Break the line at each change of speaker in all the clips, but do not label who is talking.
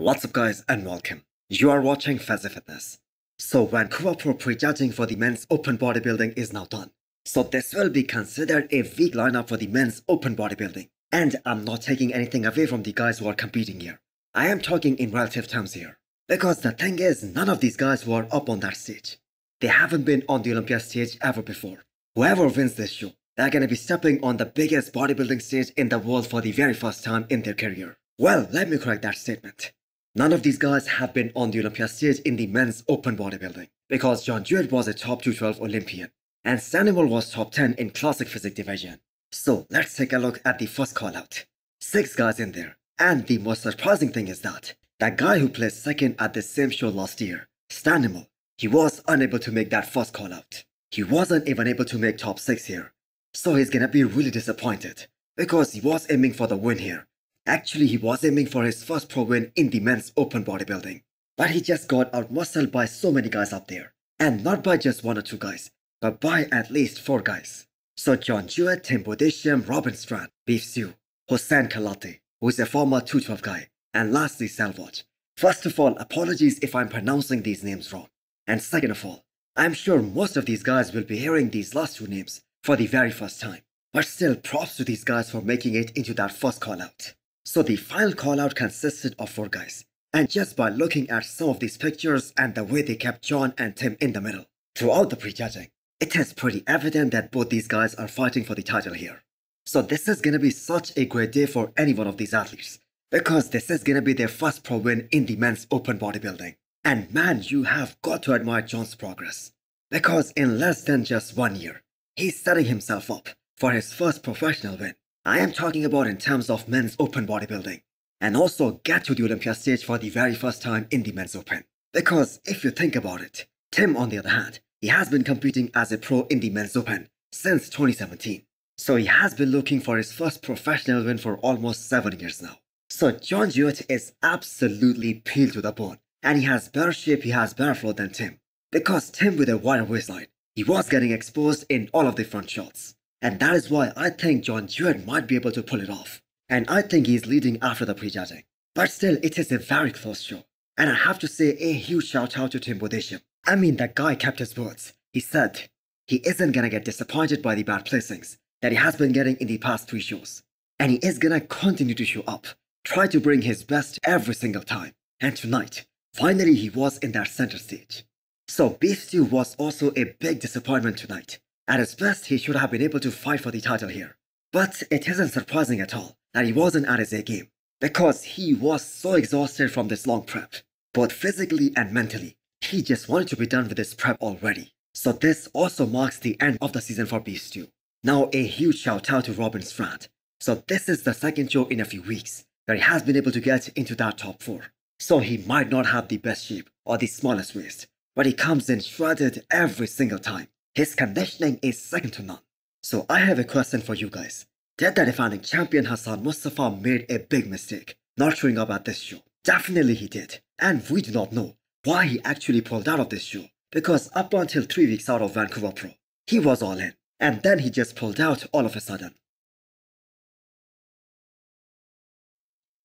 What's up guys and welcome. You are watching Fazi Fitness. So Vancouver Pro prejudging for the men's open bodybuilding is now done. So this will be considered a weak lineup for the men's open bodybuilding. And I'm not taking anything away from the guys who are competing here. I am talking in relative terms here. Because the thing is, none of these guys who are up on that stage, they haven't been on the Olympia stage ever before. Whoever wins this show, they're gonna be stepping on the biggest bodybuilding stage in the world for the very first time in their career. Well, let me correct that statement. None of these guys have been on the Olympia stage in the men's open bodybuilding, because Jewett was a top 212 Olympian, and Sandoval was top 10 in classic physique division. So let's take a look at the first call out. 6 guys in there, and the most surprising thing is that guy who placed second at the same show last year, Sandoval, he was unable to make that first call out. He wasn't even able to make top 6 here. So he's gonna be really disappointed, because he was aiming for the win here. Actually, he was aiming for his first pro win in the men's open bodybuilding. But he just got out-muscled by so many guys up there. And not by just 1 or 2 guys, but by at least 4 guys. So Jewett, Tim Budesheim, Robin Strand, Beef Stew, Hossein Kalate, who is a former 212 guy, and lastly Salvage. First of all, apologies if I'm pronouncing these names wrong. And second of all, I'm sure most of these guys will be hearing these last 2 names for the very first time. But still, props to these guys for making it into that first call out. So the final call out consisted of 4 guys, and just by looking at some of these pictures and the way they kept John and Tim in the middle throughout the prejudging, it is pretty evident that both these guys are fighting for the title here. So this is gonna be such a great day for any one of these athletes, because this is gonna be their first pro win in the men's open bodybuilding. And man, you have got to admire John's progress, because in less than just 1 year, he's setting himself up for his first professional win. I am talking about in terms of men's open bodybuilding, and also get to the Olympia stage for the very first time in the men's open. Because if you think about it, Tim on the other hand, he has been competing as a pro in the men's open since 2017. So he has been looking for his first professional win for almost 7 years now. So Jewett is absolutely peeled to the bone, and he has better shape, he has better flow than Tim. Because Tim with a wider waistline, he was getting exposed in all of the front shots. And that is why I think Jewett might be able to pull it off. And I think he's leading after the prejudging. But still, it is a very close show. And I have to say a huge shout out to Tim Budesheim. I mean, that guy kept his words. He said he isn't gonna get disappointed by the bad placings that he has been getting in the past 3 shows. And he is gonna continue to show up, try to bring his best every single time. And tonight, finally he was in that center stage. So Beef Stew was also a big disappointment tonight. At his best, he should have been able to fight for the title here. But it isn't surprising at all that he wasn't at his A game, because he was so exhausted from this long prep. Both physically and mentally, he just wanted to be done with this prep already. So this also marks the end of the season for Beef Stew. Now a huge shout out to Robin Strand. So this is the second show in a few weeks where he has been able to get into that top 4. So he might not have the best shape or the smallest waist, but he comes in shredded every single time. His conditioning is second to none. So I have a question for you guys. Did the defending champion Hassan Mustafa made a big mistake not showing up at this show? Definitely he did. And we do not know why he actually pulled out of this show. Because up until 3 weeks out of Vancouver Pro, he was all in. And then he just pulled out all of a sudden.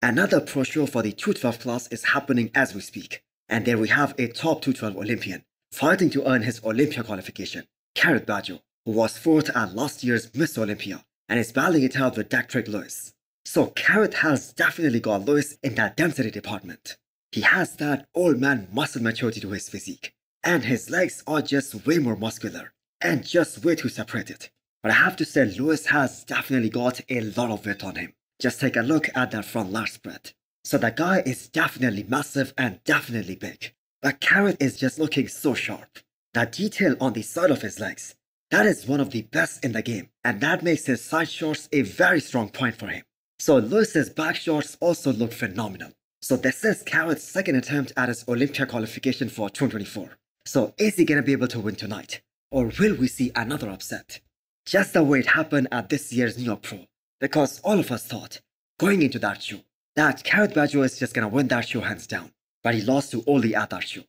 Another pro show for the 212 class is happening as we speak. And there we have a top 212 Olympian fighting to earn his Olympia qualification. Kerrith Bajo, who was 4th at last year's Miss Olympia and is battling it out with Dr. Lewis. So Kerrith has definitely got Lewis in that density department. He has that old man muscle maturity to his physique, and his legs are just way more muscular and just way too separated. But I have to say Lewis has definitely got a lot of weight on him. Just take a look at that front lat spread. So the guy is definitely massive and definitely big. But Kerrith is just looking so sharp. That detail on the side of his legs, that is one of the best in the game, and that makes his side shorts a very strong point for him. So Lewis's back shorts also look phenomenal. So this is Kerrith's second attempt at his Olympia qualification for 2024. So is he gonna be able to win tonight? Or will we see another upset? Just the way it happened at this year's New York Pro. Because all of us thought, going into that show, that Kerrith Bajo is just gonna win that show hands down. But he lost to Oli at that show.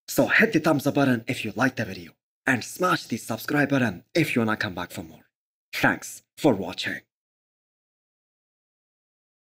So hit the thumbs up button if you liked the video, and smash the subscribe button if you wanna come back for more. Thanks for watching.